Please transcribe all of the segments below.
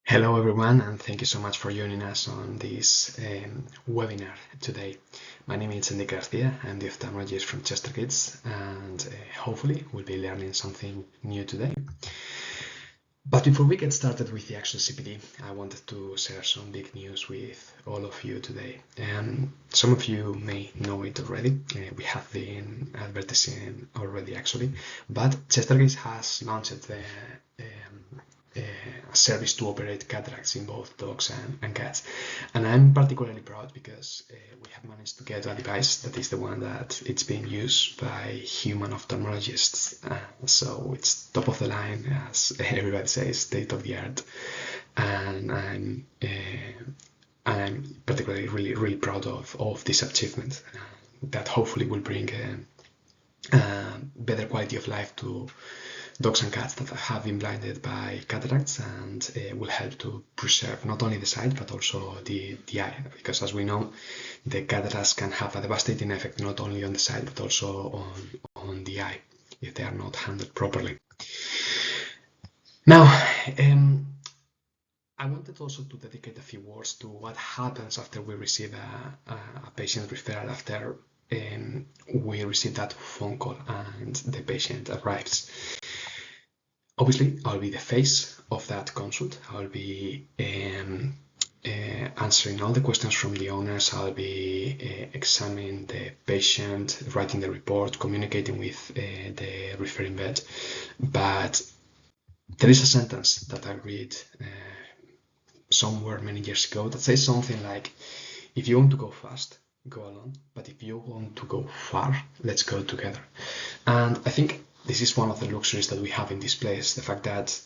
Hello everyone, and thank you so much for joining us on this webinar today. My name is Endika Garcia. I'm the ophthalmologist from Chester Kids, and hopefully we'll be learning something new today. But before we get started with the actual CPD, I wanted to share some big news with all of you today. Some of you may know it already. We have been advertising already actually, but Chester Kids has launched a service to operate cataracts in both dogs and cats. And I'm particularly proud because we have managed to get a device that is the one that it's being used by human ophthalmologists. So it's top of the line, as everybody says, state of the art. And I'm particularly really proud of this achievement that hopefully will bring better quality of life to dogs and cats that have been blinded by cataracts, and will help to preserve not only the sight but also the eye, because as we know, the cataracts can have a devastating effect not only on the sight but also on the eye if they are not handled properly. Now, I wanted also to dedicate a few words to what happens after we receive a patient referral, after we receive that phone call and the patient arrives. Obviously, I'll be the face of that consult. I'll be answering all the questions from the owners. I'll be examining the patient, writing the report, communicating with the referring vet. But there is a sentence that I read somewhere many years ago that says something like, if you want to go fast, go alone. But if you want to go far, let's go together. And I think this is one of the luxuries that we have in this place, the fact that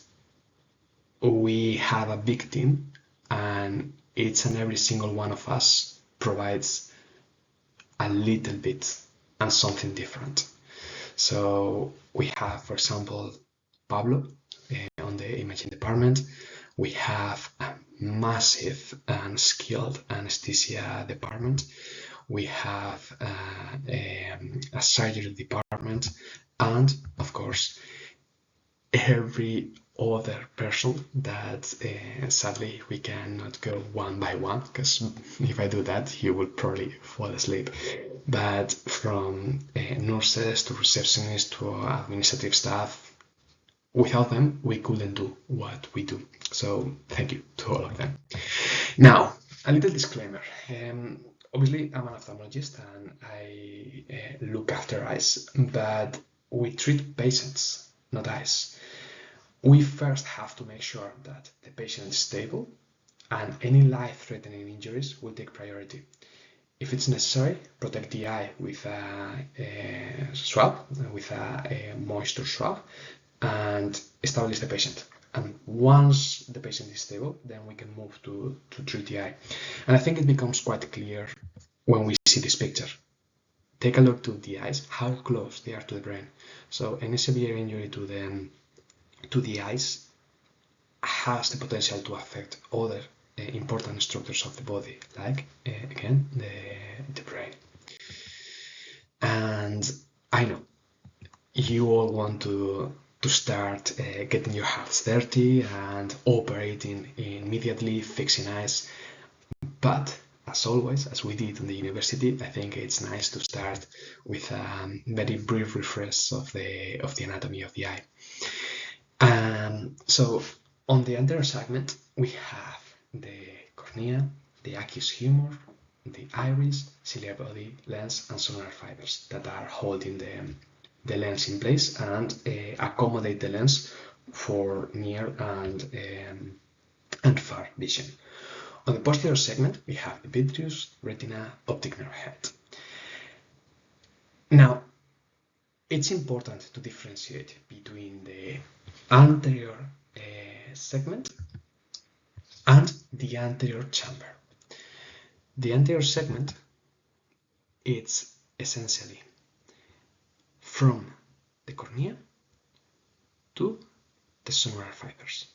we have a big team and each and every single one of us provides a little bit and something different. So we have, for example, Pablo on the imaging department. We have a massive and skilled anesthesia department. We have a surgery department, and of course every other person that sadly we cannot go one by one, because if I do that you will probably fall asleep. But from nurses to receptionists to administrative staff, without them we couldn't do what we do. So thank you to all of them. Now, a little disclaimer. Obviously, I'm an ophthalmologist and I look after eyes, but we treat patients, not eyes. We first have to make sure that the patient is stable, and any life-threatening injuries will take priority. If it's necessary, protect the eye with a swab, with a moisture swab, and establish the patient. And once the patient is stable, then we can move to treat the eye. And I think it becomes quite clear when we see this picture. Take a look to the eyes, how close they are to the brain. So any severe injury to the eyes has the potential to affect other important structures of the body, like again the brain. And I know you all want to start getting your hands dirty and operating immediately, fixing eyes. But as always, as we did in the university, I think it's nice to start with a very brief refresh of the anatomy of the eye. So on the anterior segment, we have the cornea, the aqueous humor, the iris, ciliary body, lens, and sonar fibers that are holding the lens in place and accommodate the lens for near and far vision. On the posterior segment, we have the vitreous, retina, optic nerve head. Now, it's important to differentiate between the anterior segment and the anterior chamber. The anterior segment, it's essentially from the cornea to the sonar fibers.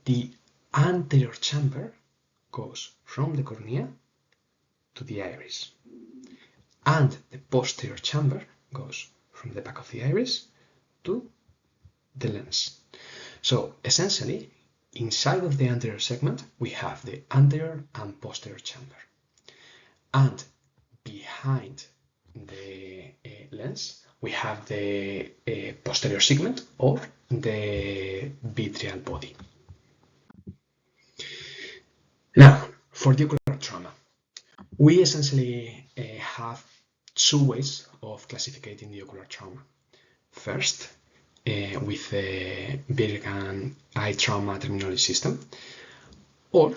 The anterior chamber goes from the cornea to the iris, and the posterior chamber goes from the back of the iris to the lens. So essentially, inside of the anterior segment, we have the anterior and posterior chamber. And behind the lens, we have the posterior segment or the vitreal body. Now, for the ocular trauma, we essentially have two ways of classifying the ocular trauma. First, with the Bergan eye trauma terminology system, or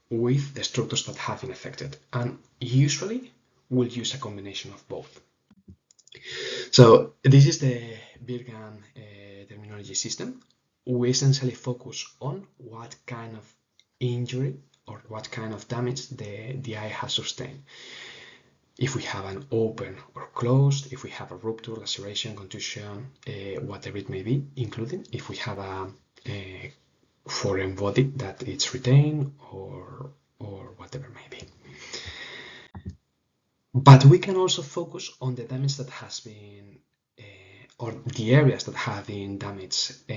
with the structures that have been affected, and usually we'll use a combination of both. So this is the Bergan terminology system. We essentially focus on what kind of injury or what kind of damage the eye has sustained. If we have an open or closed, if we have a rupture, laceration, contusion, whatever it may be, including if we have a foreign body that it's retained or whatever may be. But we can also focus on the damage that has been, or the areas that have been damaged.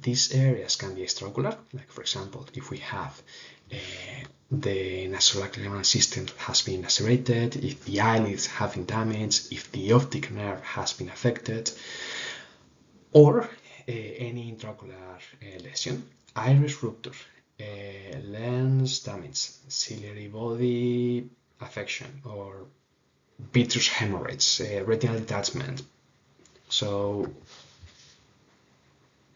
These areas can be extraocular, like for example, if we have the nasolacrimal system that has been lacerated, if the eyelids have been damaged, if the optic nerve has been affected, or any intraocular lesion, iris rupture, lens damage, ciliary body affection, or vitreous hemorrhage, retinal detachment. So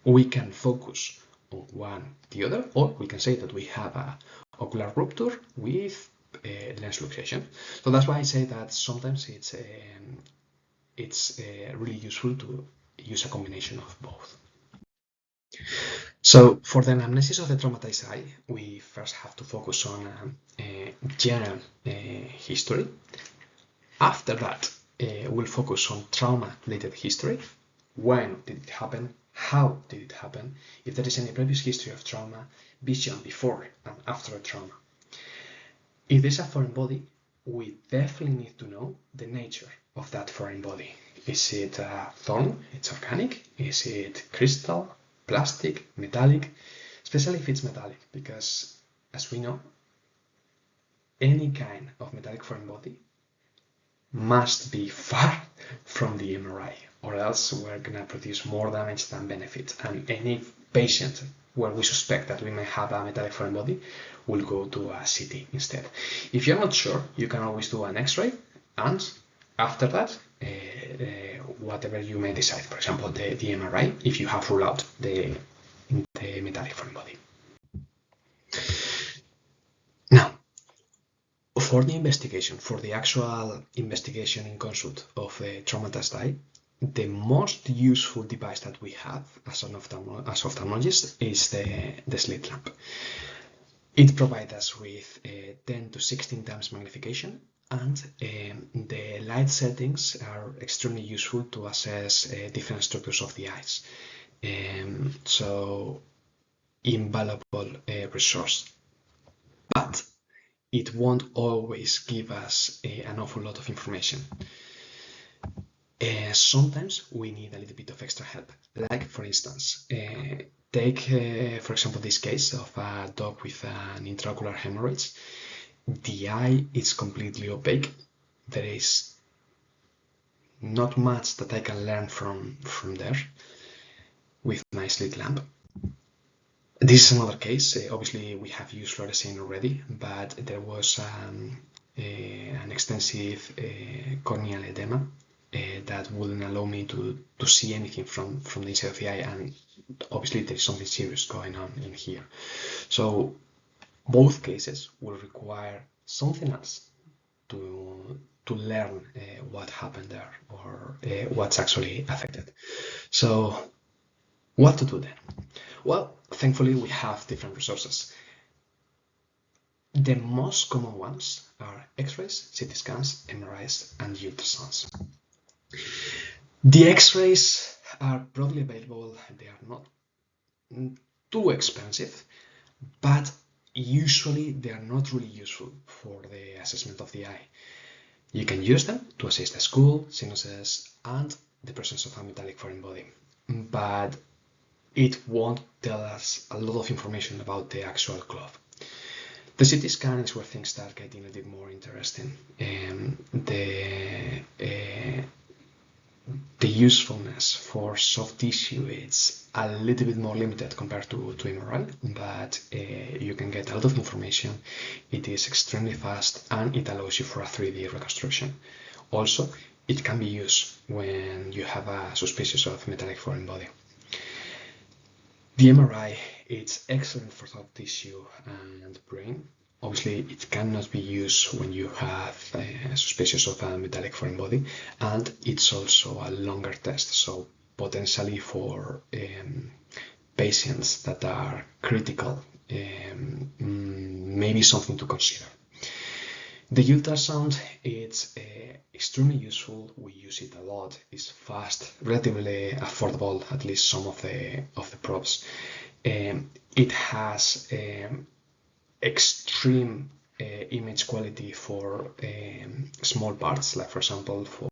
we can focus on one the other, or we can say that we have a ocular rupture with lens luxation. So that's why I say that sometimes it's really useful to use a combination of both. So for the anamnesis of the traumatized eye, we first have to focus on general history. After that, we'll focus on trauma-related history. When did it happen? How did it happen? If there is any previous history of trauma, vision before and after a trauma. If there's a foreign body, we definitely need to know the nature of that foreign body. Is it a thorn? It's organic? Is it crystal, plastic, metallic? Especially if it's metallic, because as we know, any kind of metallic foreign body must be far from the MRI, or else we're gonna produce more damage than benefit. And any patient where we suspect that we may have a metallic foreign body will go to a CT instead. If you're not sure, you can always do an X-ray, and after that, whatever you may decide. For example, the MRI, if you have ruled out the metallic foreign body. Now, for the investigation, for the actual investigation in consult of a traumatized eye, the most useful device that we have as ophthalmologists is the slit lamp. It provides us with 10 to 16 times magnification, and the light settings are extremely useful to assess different structures of the eyes. So, invaluable resource. But it won't always give us an awful lot of information. Sometimes we need a little bit of extra help. Like, for instance, take, for example, this case of a dog with an intraocular hemorrhage. The eye is completely opaque. There is not much that I can learn from there with my slit lamp. This is another case. Obviously, we have used fluorescein already, but there was an extensive corneal edema that wouldn't allow me to see anything from the inside of the eye, and obviously there is something serious going on in here. So both cases will require something else to learn what happened there, or what's actually affected. So what to do then? Well, thankfully we have different resources. The most common ones are X-rays, CT scans, MRIs, and ultrasounds. The X-rays are broadly available. They are not too expensive, but usually they are not really useful for the assessment of the eye. You can use them to assess the skull, sinuses, and the presence of a metallic foreign body, but it won't tell us a lot of information about the actual glove. The CT scan is where things start getting a bit more interesting. The usefulness for soft tissue is a little bit more limited compared to MRI, but you can get a lot of information. It is extremely fast and it allows you for a 3D reconstruction. Also, it can be used when you have a suspicious of metallic foreign body. The MRI is excellent for soft tissue and brain. Obviously, it cannot be used when you have suspicious of a metallic foreign body, and it's also a longer test, so potentially for patients that are critical, maybe something to consider. The ultrasound, it's extremely useful. We use it a lot. It's fast, relatively affordable, at least some of the probes. It has extreme image quality for small parts, like for example for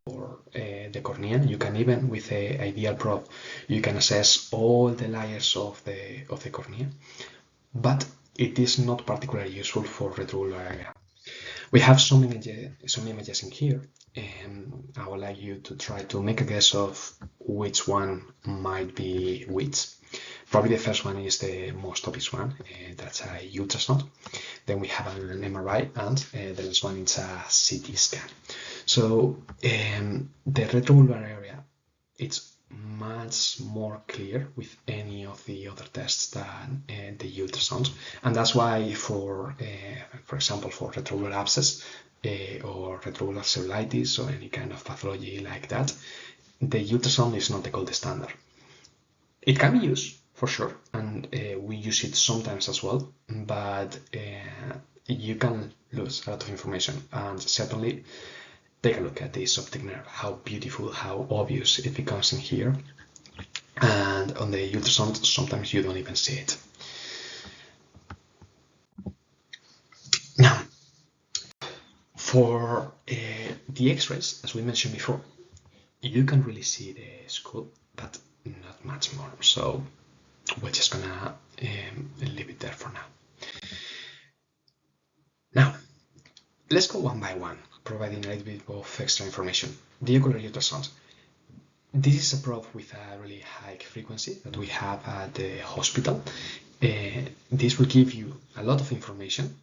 the cornea. You can even, with the ideal probe, you can assess all the layers of the cornea, but it is not particularly useful for retrogular area. We have some images in here, and I would like you to try to make a guess of which one might be which. Probably the first one is the most obvious one, that's a ultrasound. Then we have an MRI, and the last one is a CT scan. So the retrogular area, it's much more clear with any of the other tests than the ultrasound, and that's why for example for retrogular abscess or retrogular cellulitis or any kind of pathology like that, the ultrasound is not the gold standard. It can be used for sure, and we use it sometimes as well, but you can lose a lot of information. And certainly take a look at this optic nerve, how beautiful, how obvious it becomes in here. And on the ultrasound, sometimes you don't even see it. Now, for the X-rays, as we mentioned before, you can really see the skull, but not much more. So we're just gonna leave it there for now. Now, let's go one by one, providing a little bit of extra information. The ocular ultrasound. This is a probe with a really high frequency that we have at the hospital. This will give you a lot of information,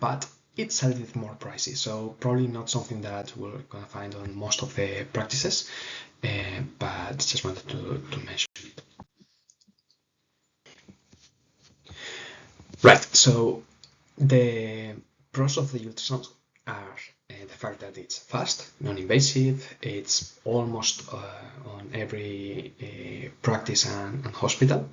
but it's a little bit more pricey, so probably not something that we're gonna find on most of the practices, but just wanted to mention it. Right, so the pros of the ultrasound are the fact that it's fast, non-invasive, it's almost on every practice and hospital.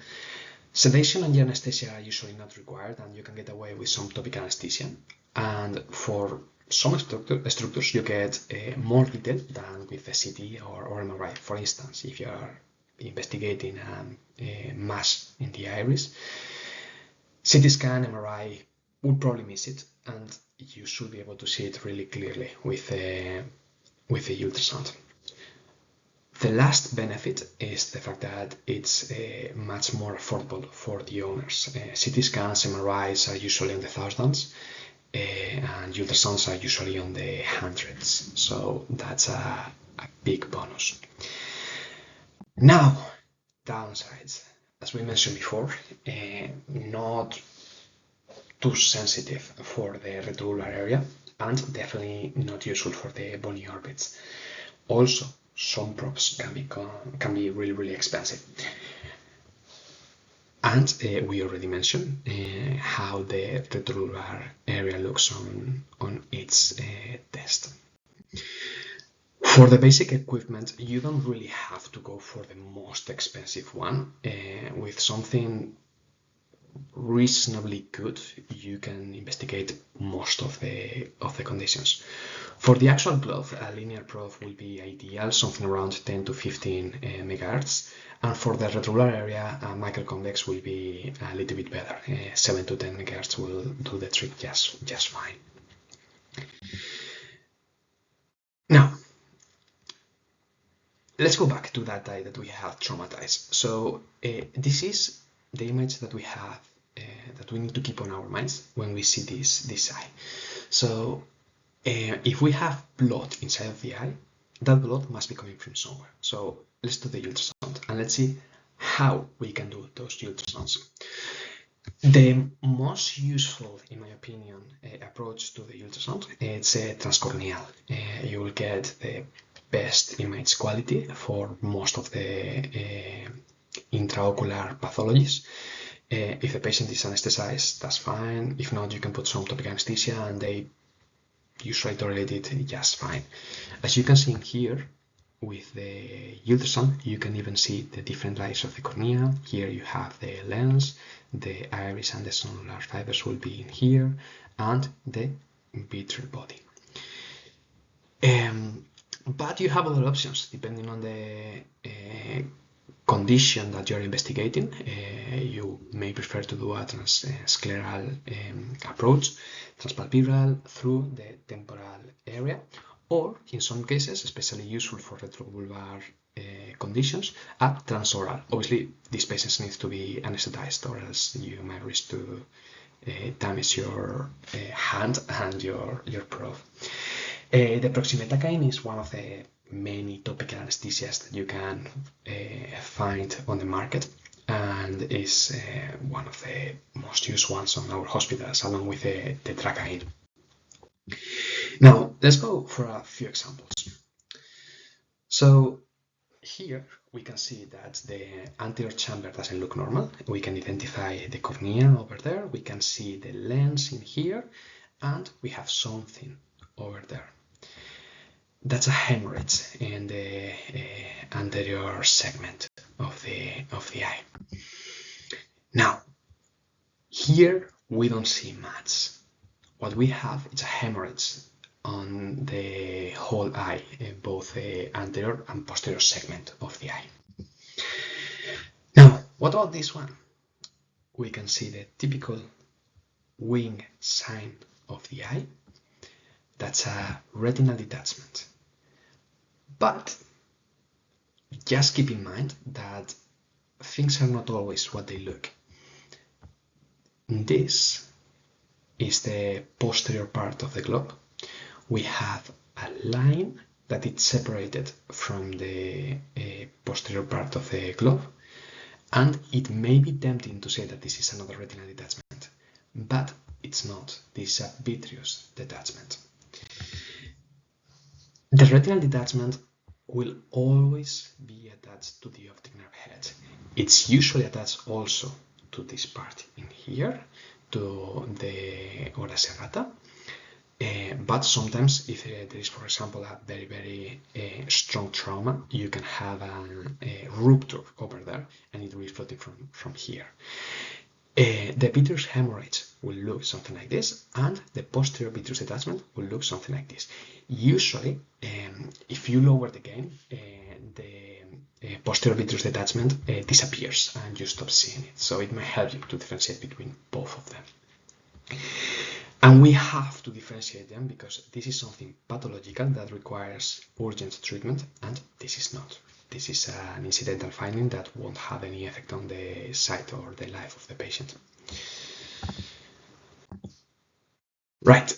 Sedation and anesthesia are usually not required, and you can get away with some topical anesthesia. And for some structures, you get more detail than with the CT or MRI. For instance, if you are investigating a mass in the iris, CT scan, MRI would probably miss it, and you should be able to see it really clearly with the ultrasound. The last benefit is the fact that it's much more affordable for the owners. CT scans, MRIs are usually on the thousands, and ultrasounds are usually on the hundreds. So that's a big bonus. Now, downsides. As we mentioned before, not too sensitive for the retrogular area, and definitely not useful for the bony orbits. Also, some probes can be really, really expensive. And we already mentioned how the retrogular area looks on its test. For the basic equipment, you don't really have to go for the most expensive one. With something reasonably good, you can investigate most of the conditions. For the actual glove, a linear probe will be ideal, something around 10 to 15 megahertz, and for the retrogular area, a microconvex will be a little bit better. 7 to 10 megahertz will do the trick just fine. Now, let's go back to that eye that we have traumatized. So this is the image that we have that we need to keep on our minds when we see this eye. So if we have blood inside of the eye, that blood must be coming from somewhere. So let's do the ultrasound and let's see how we can do those ultrasounds. The most useful, in my opinion, approach to the ultrasound is transcorneal. You will get the best image quality for most of the intraocular pathologies. If the patient is anesthetized, that's fine. If not, you can put some topical anesthesia and they usually tolerate it just fine. As you can see in here, with the ultrasound, you can even see the different layers of the cornea. Here you have the lens, the iris and the sonular fibers will be in here, and the vitreal body. But you have other options depending on the condition that you're investigating. You may prefer to do a transscleral approach, transpalpebral through the temporal area, or in some cases, especially useful for retrobulbar conditions, a transoral. Obviously, these patients need to be anesthetized, or else you might risk to damage your hand and your probe. The proximethacaine is one of the many topical anesthesias that you can find on the market, and is one of the most used ones on our hospitals, along with the tetracaine. Now, let's go for a few examples. So here we can see that the anterior chamber doesn't look normal. We can identify the cornea over there. We can see the lens in here, and we have something over there. That's a hemorrhage in the anterior segment of the eye. Now, here we don't see much. What we have is a hemorrhage on the whole eye, both the anterior and posterior segment of the eye. Now, what about this one? We can see the typical wing sign of the eye. That's a retinal detachment. But just keep in mind that things are not always what they look. This is the posterior part of the globe. We have a line that is separated from the posterior part of the globe, and it may be tempting to say that this is another retinal detachment, but it's not. This is a vitreous detachment. The retinal detachment will always be attached to the optic nerve head. It's usually attached also to this part in here, to the ora serrata. But sometimes, if there is, for example, a very, very strong trauma, you can have a rupture over there, and it will be floating from here. The vitreous hemorrhage will look something like this, and the posterior vitreous detachment will look something like this. Usually, if you lower the gain, the posterior vitreous detachment disappears and you stop seeing it. So it might help you to differentiate between both of them. And we have to differentiate them because this is something pathological that requires urgent treatment, and this is not. This is an incidental finding that won't have any effect on the sight or the life of the patient. Right.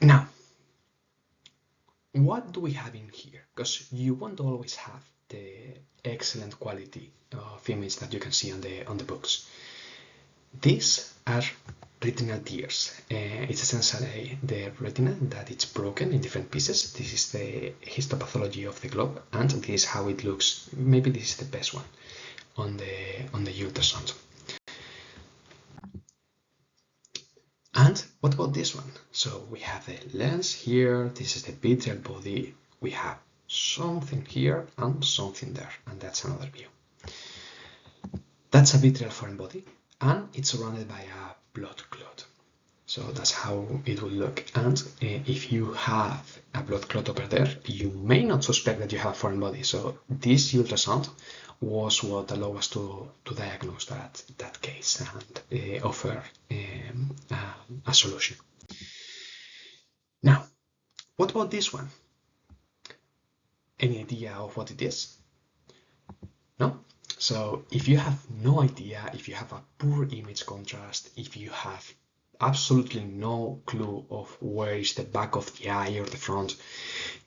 Now, what do we have in here? Because you won't always have the excellent quality of image that you can see on the books. These are retinal tears. It's essentially the retina that it's broken in different pieces. This is the histopathology of the globe, and this is how it looks. Maybe this is the best one on the ultrasound. And what about this one? So we have the lens here. This is the vitreal body. We have something here and something there, and that's another view. That's a vitreal foreign body, and it's surrounded by a blood clot. So that's how it will look. And if you have a blood clot over there, you may not suspect that you have a foreign body. So this ultrasound was what allowed us to diagnose that case and offer a solution. Now, what about this one? any idea of what it is? No? So if you have no idea, if you have a poor image contrast, if you have absolutely no clue of where is the back of the eye or the front,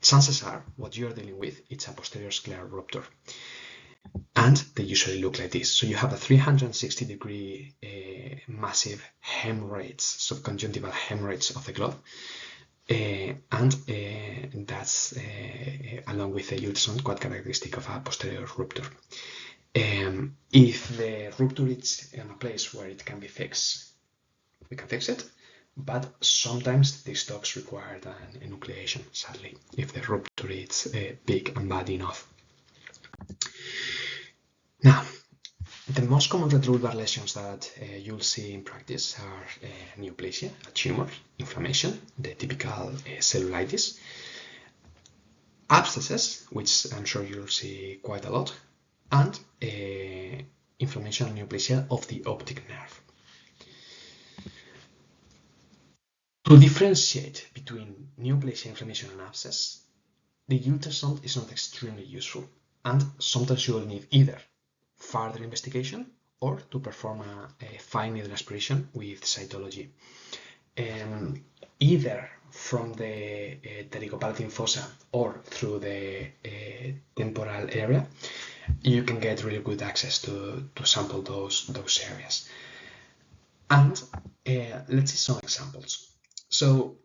chances are what you're dealing with it's a posterior scleral rupture. And they usually look like this. So you have a 360-degree massive hemorrhage, subconjunctival hemorrhage of the glove. And that's, along with the ultrasound, quite characteristic of a posterior rupture. If the rupture is in a place where it can be fixed, we can fix it, but sometimes these dogs require an enucleation, sadly, if the rupture is big and bad enough. Now, the most common retrobulbar lesions that you'll see in practice are neoplasia, a tumor, inflammation, the typical cellulitis, abscesses, which I'm sure you'll see quite a lot, and inflammation and neoplasia of the optic nerve. To differentiate between neoplasia, inflammation, and abscess, the ultrasound is not extremely useful, and sometimes you will need either further investigation or to perform a fine needle aspiration with cytology. Either from the pterygopalatine fossa or through the temporal area, you can get really good access to sample those areas. And let's see some examples. So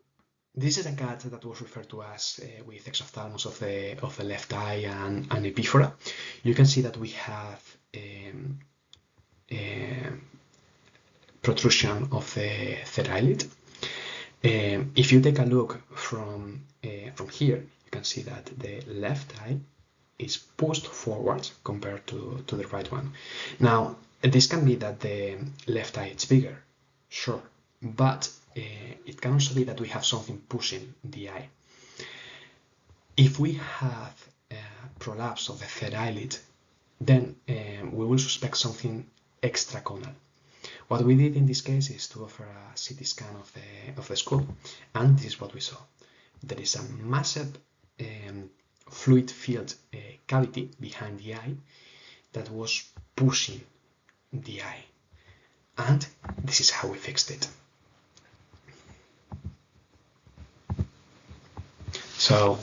this is a cat that was referred to as with exophthalmos of the left eye and epiphora. You can see that we have protrusion of the third eyelid. If you take a look from here, you can see that the left eye is pushed forward compared to the right one. Now, this can be that the left eye is bigger, sure, but it can also be that we have something pushing the eye. If we have prolapse of the third eyelid, then we will suspect something extraconal. What we did in this case is to offer a CT scan of the skull, and this is what we saw. There is a massive fluid-filled cavity behind the eye that was pushing the eye, and this is how we fixed it. So,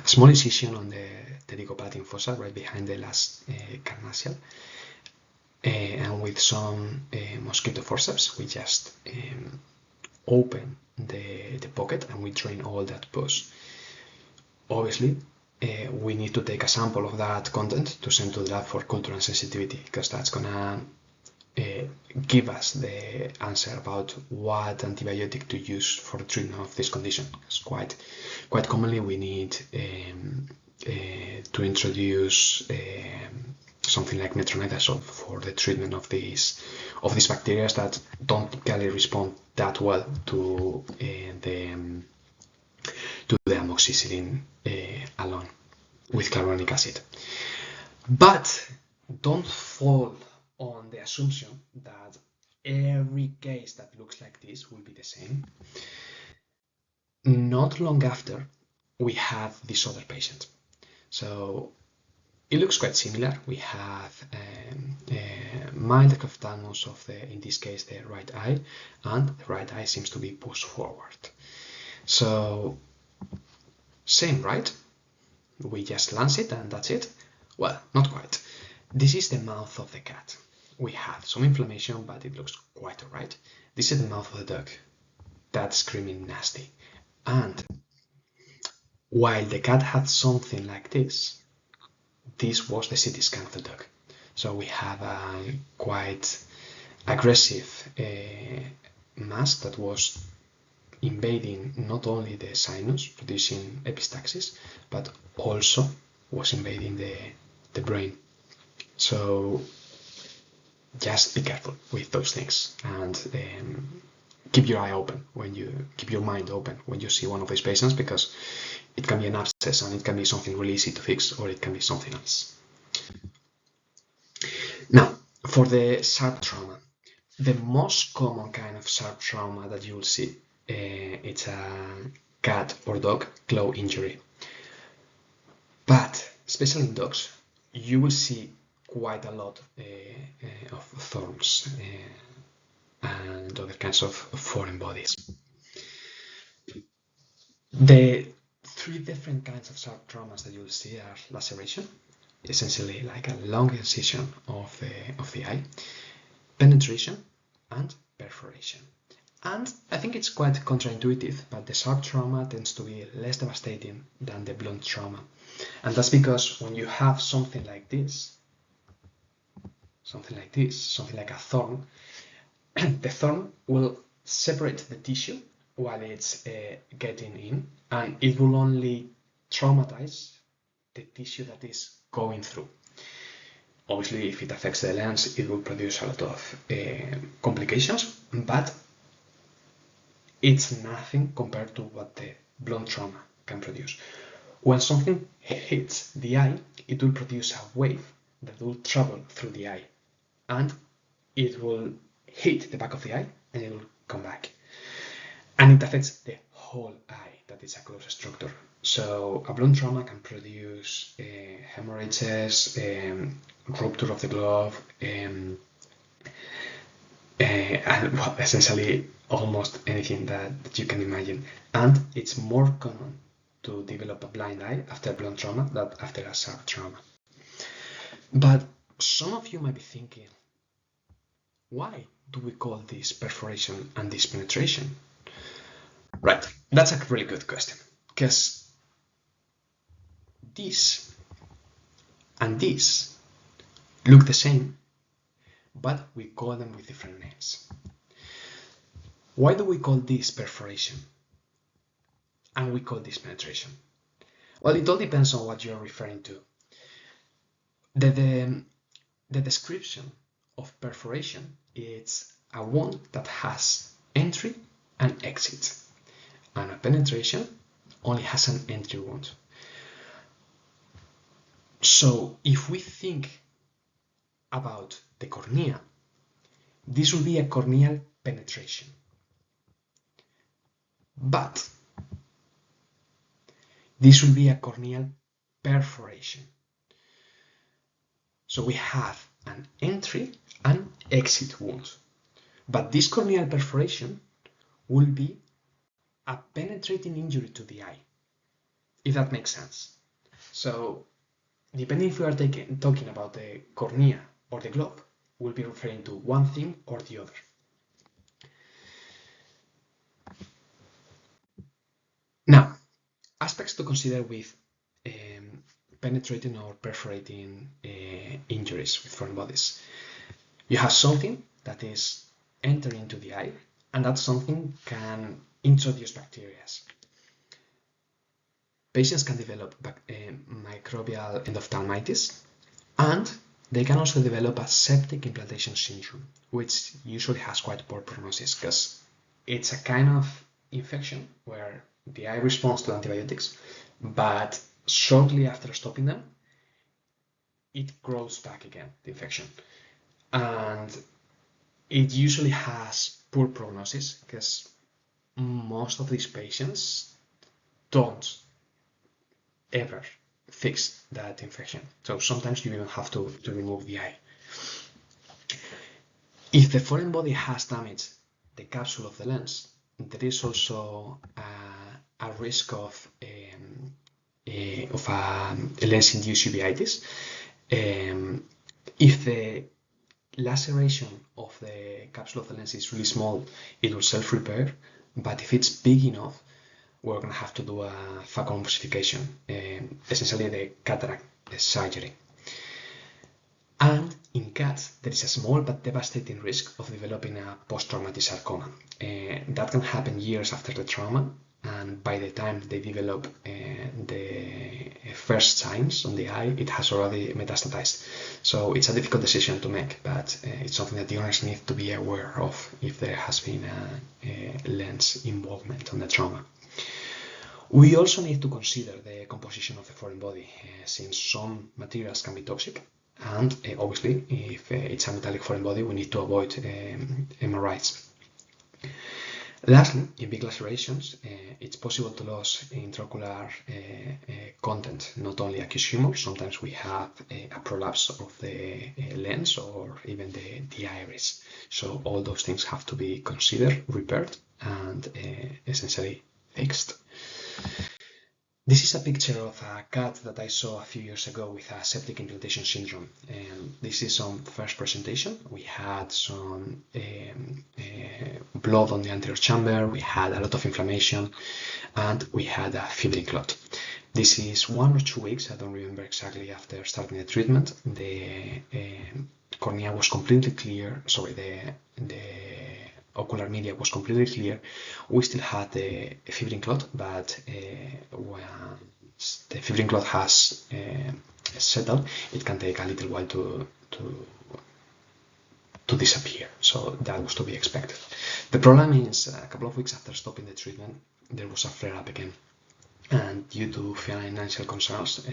small incision on the pterygopalatine fossa right behind the last carnassial, and with some mosquito forceps, we just open the pocket and we drain all that pus. Obviously, we need to take a sample of that content to send to the lab for culture and sensitivity, because that's gonna give us the answer about what antibiotic to use for the treatment of this condition. Because quite commonly we need to introduce something like metronidazole for the treatment of these bacteria that don't typically respond that well to the amoxicillin alone with chloronic acid. But don't fall on the assumption that every case that looks like this will be the same. Not long after, we have this other patient. So it looks quite similar. We have mild exophthalmos of in this case, the right eye, and the right eye seems to be pushed forward. So same, right? We just lance it and that's it? Well, not quite. This is the mouth of the cat. We have some inflammation, but it looks quite alright. This is the mouth of the dog. That's screaming nasty. And while the cat had something like this was the CT scan of the dog. So we have a quite aggressive mass that was invading not only the sinus, producing epistaxis, but also was invading the brain. So just be careful with those things, and keep your eye open keep your mind open when you see one of these patients, because it can be an abscess and it can be something really easy to fix, or it can be something else. Now, for the sharp trauma, the most common kind of sharp trauma that you will see, it's a cat or dog claw injury. But especially in dogs, you will see quite a lot of thorns and other kinds of foreign bodies. The three different kinds of sharp traumas that you'll see are laceration, essentially like a long incision of the eye, penetration, and perforation. And I think it's quite counterintuitive, but the sharp trauma tends to be less devastating than the blunt trauma. And that's because when you have something like this, something like a thorn, the thorn will separate the tissue while it's getting in, and it will only traumatize the tissue that is going through. Obviously, if it affects the lens, it will produce a lot of complications, but it's nothing compared to what the blunt trauma can produce. When something hits the eye, it will produce a wave that will travel through the eye, and it will hit the back of the eye, and it will come back. And it affects the whole eye, that is a closed structure. So a blunt trauma can produce hemorrhages, rupture of the glove, and well, essentially almost anything that you can imagine. And it's more common to develop a blind eye after a blunt trauma than after a sharp trauma. But some of you might be thinking, why do we call this perforation and this penetration? Right, that's a really good question, because this and this look the same, but we call them with different names. Why do we call this perforation and we call this penetration? Well, it all depends on what you're referring to. The description of perforation is a wound that has entry and exit, and a penetration only has an entry wound. So if we think about the cornea, this will be a corneal penetration. But this will be a corneal perforation. So we have an entry and exit wound. But this corneal perforation will be a penetrating injury to the eye, if that makes sense. So depending if we are talking about the cornea or the glove, we'll be referring to one thing or the other. Now, aspects to consider with penetrating or perforating injuries with foreign bodies. You have something that is entering into the eye, and that something can introduce bacteria. Patients can develop microbial endophthalmitis, and they can also develop a septic implantation syndrome, which usually has quite poor prognosis because it's a kind of infection where the eye responds to antibiotics, but shortly after stopping them, it grows back again, the infection. And it usually has poor prognosis because most of these patients don't ever fix that infection. So sometimes you even have to remove the eye. If the foreign body has damaged the capsule of the lens, there is also a risk of a lens-induced uveitis. If the laceration of the capsule of the lens is really small, it will self-repair, but if it's big enough, we're going to have to do a phacoemulsification, essentially the cataract surgery. And in cats, there is a small but devastating risk of developing a post-traumatic sarcoma. That can happen years after the trauma, and by the time they develop the first signs on the eye, it has already metastatized. So it's a difficult decision to make, but it's something that the owners need to be aware of if there has been a lens involvement on the trauma. We also need to consider the composition of the foreign body, since some materials can be toxic, and obviously if it's a metallic foreign body, we need to avoid MRIs. Lastly, in big lacerations, it's possible to lose intraocular content, not only aqueous humor. Sometimes we have a prolapse of the lens or even the iris. So all those things have to be considered, repaired, and essentially fixed. This is a picture of a cat that I saw a few years ago with a septic implantation syndrome. This is on first presentation. We had some blood on the anterior chamber, we had a lot of inflammation, and we had a fibrin clot. This is 1 or 2 weeks, I don't remember exactly, after starting the treatment. The cornea was completely clear, sorry, the ocular media was completely clear. We still had the fibrin clot, but once the fibrin clot has settled, it can take a little while to disappear. So that was to be expected. The problem is, a couple of weeks after stopping the treatment, there was a flare-up again. And due to financial concerns,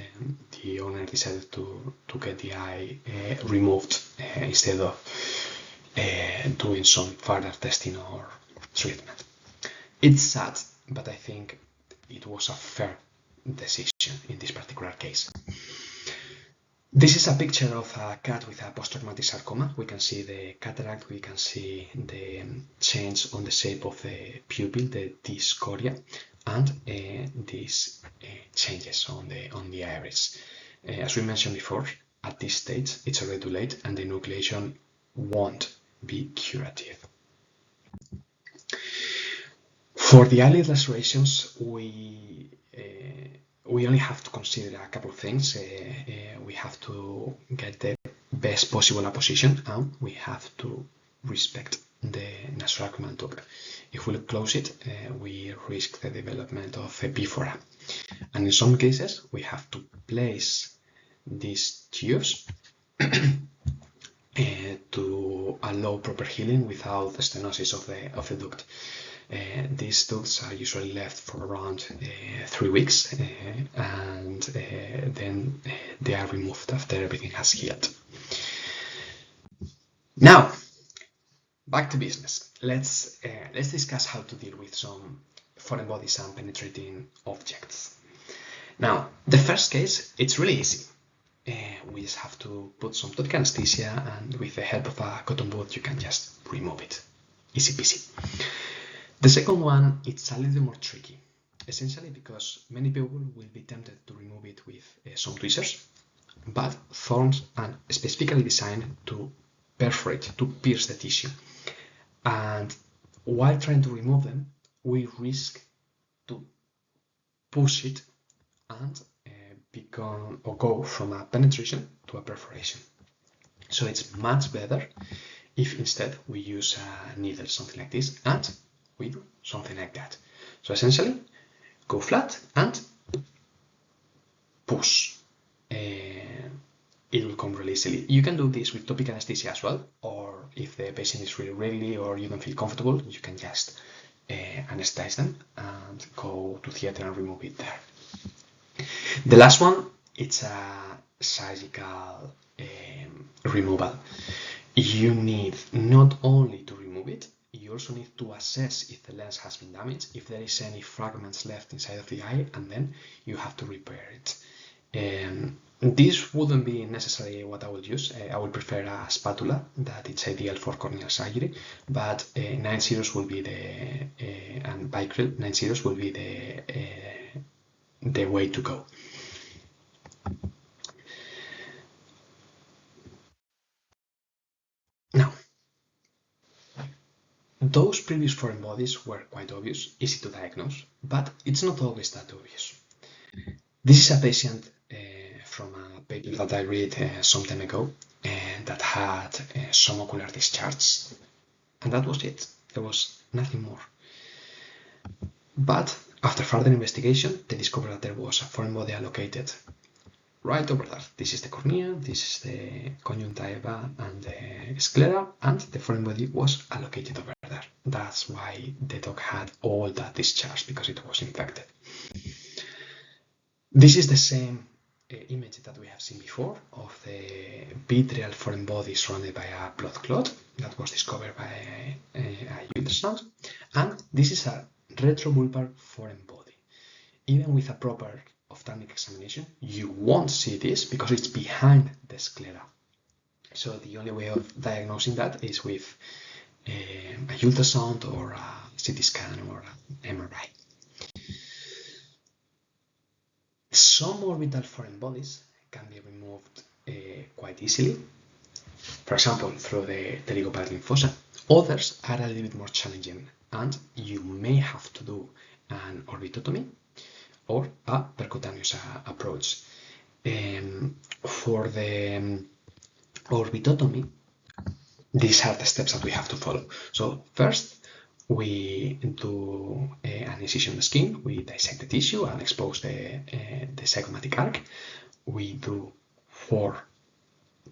the owner decided to get the eye removed instead of doing some further testing or treatment. It's sad, but I think it was a fair decision in this particular case. This is a picture of a cat with a post-traumatic sarcoma. We can see the cataract, we can see the change on the shape of the pupil, the dyscoria, and these changes on the iris. As we mentioned before, at this stage it's already too late and the enucleation won't be curative. For the eyelid lacerations, we only have to consider a couple of things. We have to get the best possible apposition, and we have to respect the nasolacrimal duct. If we look close it, we risk the development of epiphora. And in some cases, we have to place these tubes to allow proper healing without the stenosis of the duct. These ducts are usually left for around 3 weeks, and then they are removed after everything has healed. Now, back to business. Let's discuss how to deal with some foreign bodies and penetrating objects. Now, the first case, it's really easy. We just have to put some topical anesthesia, and with the help of a cotton bud, you can just remove it. Easy peasy. The second one, it's a little more tricky, essentially because many people will be tempted to remove it with some tweezers, but thorns are specifically designed to perforate, to pierce the tissue. And while trying to remove them, we risk to push it and go from a penetration to a perforation. So it's much better if instead we use a needle, something like this, and we do something like that. So essentially, go flat and push. It will come really easily. You can do this with topical anesthesia as well, or if the patient is really wriggly or you don't feel comfortable, you can just anesthetize them and go to theater and remove it there. The last one, it's a surgical removal. You need not only to remove it, you also need to assess if the lens has been damaged, if there is any fragments left inside of the eye, and then you have to repair it. This wouldn't be necessarily what I would use. I would prefer a spatula, that it's ideal for corneal surgery, but 9-0 will be and Bicryl 9-0 will be the way to go. Now, those previous foreign bodies were quite obvious, easy to diagnose, but it's not always that obvious. This is a patient from a paper that I read some time ago that had some ocular discharge, and that was it. There was nothing more. But after further investigation, they discovered that there was a foreign body allocated right over there. This is the cornea, this is the conjunctiva and the sclera, and the foreign body was allocated over there. That's why the dog had all that discharge, because it was infected. This is the same image that we have seen before of the vitreal foreign body surrounded by a blood clot that was discovered by a ultrasound. And this is a retrovulvar foreign body. Even with a proper ophthalmic examination, you won't see this because it's behind the sclera. So the only way of diagnosing that is with a ultrasound or a CT scan or an MRI. Some orbital foreign bodies can be removed quite easily, for example, through the pterygopalatine fossa. Others are a little bit more challenging, and you may have to do an orbitotomy or a percutaneous approach. For the orbitotomy, these are the steps that we have to follow. So first, we do an incision in the skin. We dissect the tissue and expose the zygomatic arc. We do 4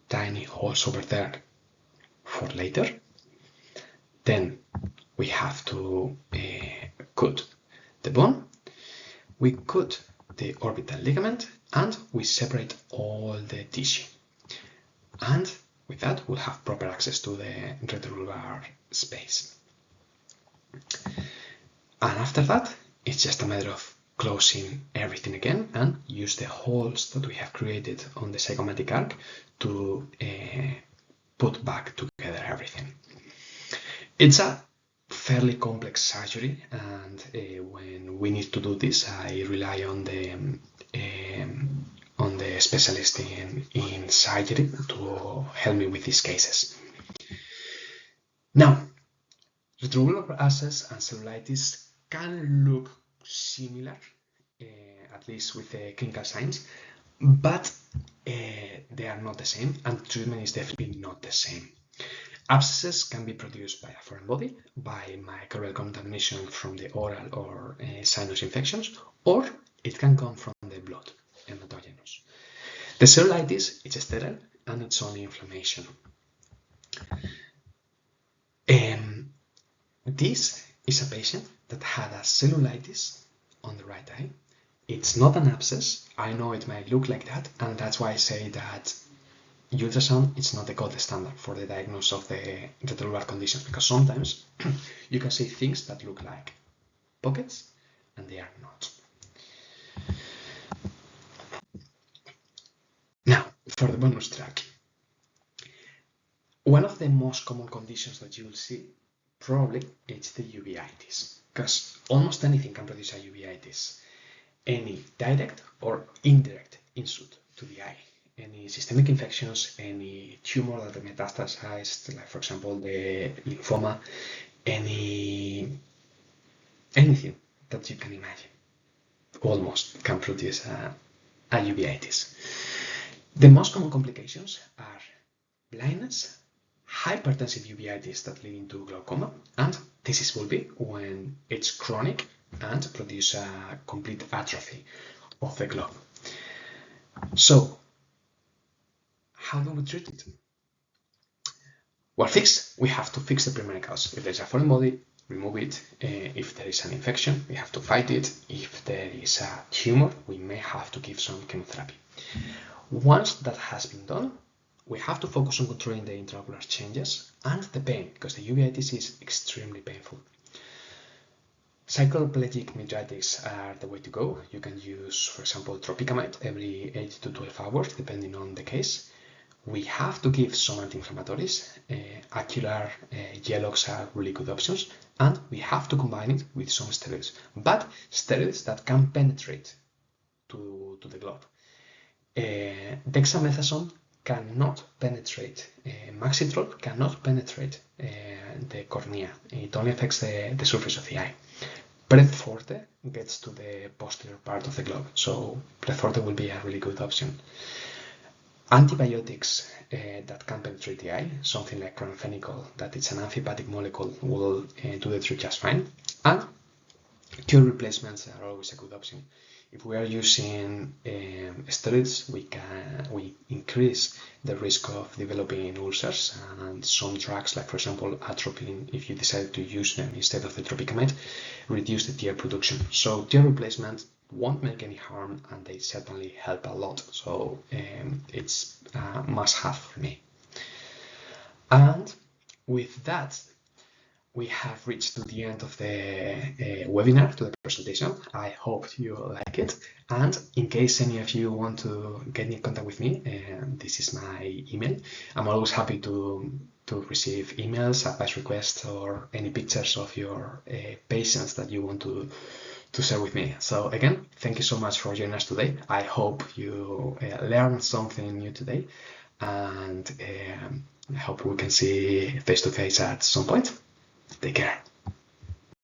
tiny holes over there for later. Then we have to cut the bone. We cut the orbital ligament and we separate all the tissue. And with that, we'll have proper access to the retrovulvar space. And after that, it's just a matter of closing everything again and use the holes that we have created on the zygomatic arc to put back together everything. It's a fairly complex surgery, and when we need to do this, I rely on the specialist in surgery to help me with these cases. Now, retrovulvar abscess and cellulitis can look similar, at least with the clinical signs, but they are not the same, and treatment is definitely not the same. Abscesses can be produced by a foreign body, by microbial contamination from the oral or sinus infections, or it can come from the blood, hematogenous. The cellulitis, it's sterile and it's only inflammation. This is a patient that had a cellulitis on the right eye. It's not an abscess. I know it might look like that, and that's why I say that ultrasound is not the gold standard for the diagnosis of the retrovulvar condition, because sometimes you can see things that look like pockets and they are not. Now, for the bonus track. One of the most common conditions that you will see probably is the uveitis, because almost anything can produce a uveitis. Any direct or indirect insult to the eye, any systemic infections, any tumor that metastasized, like for example the lymphoma, anything that you can imagine, almost can produce a uveitis. The most common complications are blindness, hypertensive uveitis that lead into glaucoma, and this will be when it's chronic and produce a complete atrophy of the globe. So, how do we treat it? Well, we have to fix the primary cause. If there's a foreign body, remove it. If there is an infection, we have to fight it. If there is a tumor, we may have to give some chemotherapy. Once that has been done, we have to focus on controlling the intraocular changes and the pain, because the uveitis is extremely painful. Cycloplegic mydriatics are the way to go. You can use, for example, tropicamide every 8 to 12 hours, depending on the case. We have to give some anti-inflammatories. Ocular gelox are really good options, and we have to combine it with some steroids, but steroids that can penetrate to the globe. Dexamethasone cannot penetrate, Maxitrol cannot penetrate the cornea. It only affects the surface of the eye. Predforte gets to the posterior part of the globe, so Predforte will be a really good option. Antibiotics that can penetrate the eye, something like chloramphenicol, that it's an amphipathic molecule, will do the trick just fine. And tear replacements are always a good option. If we are using steroids, we increase the risk of developing ulcers, and some drugs, like for example atropine, if you decide to use them instead of the tropicamide, reduce the tear production. So tear replacement won't make any harm, and they certainly help a lot. So it's a must-have for me. And with that, we have reached to the end of the webinar, to the presentation. I hope you like it. And in case any of you want to get in contact with me, this is my email. I'm always happy to receive emails, advice requests, or any pictures of your patients that you want to share with me. So again, thank you so much for joining us today. I hope you learned something new today, and I hope we can see face to face at some point. Take care.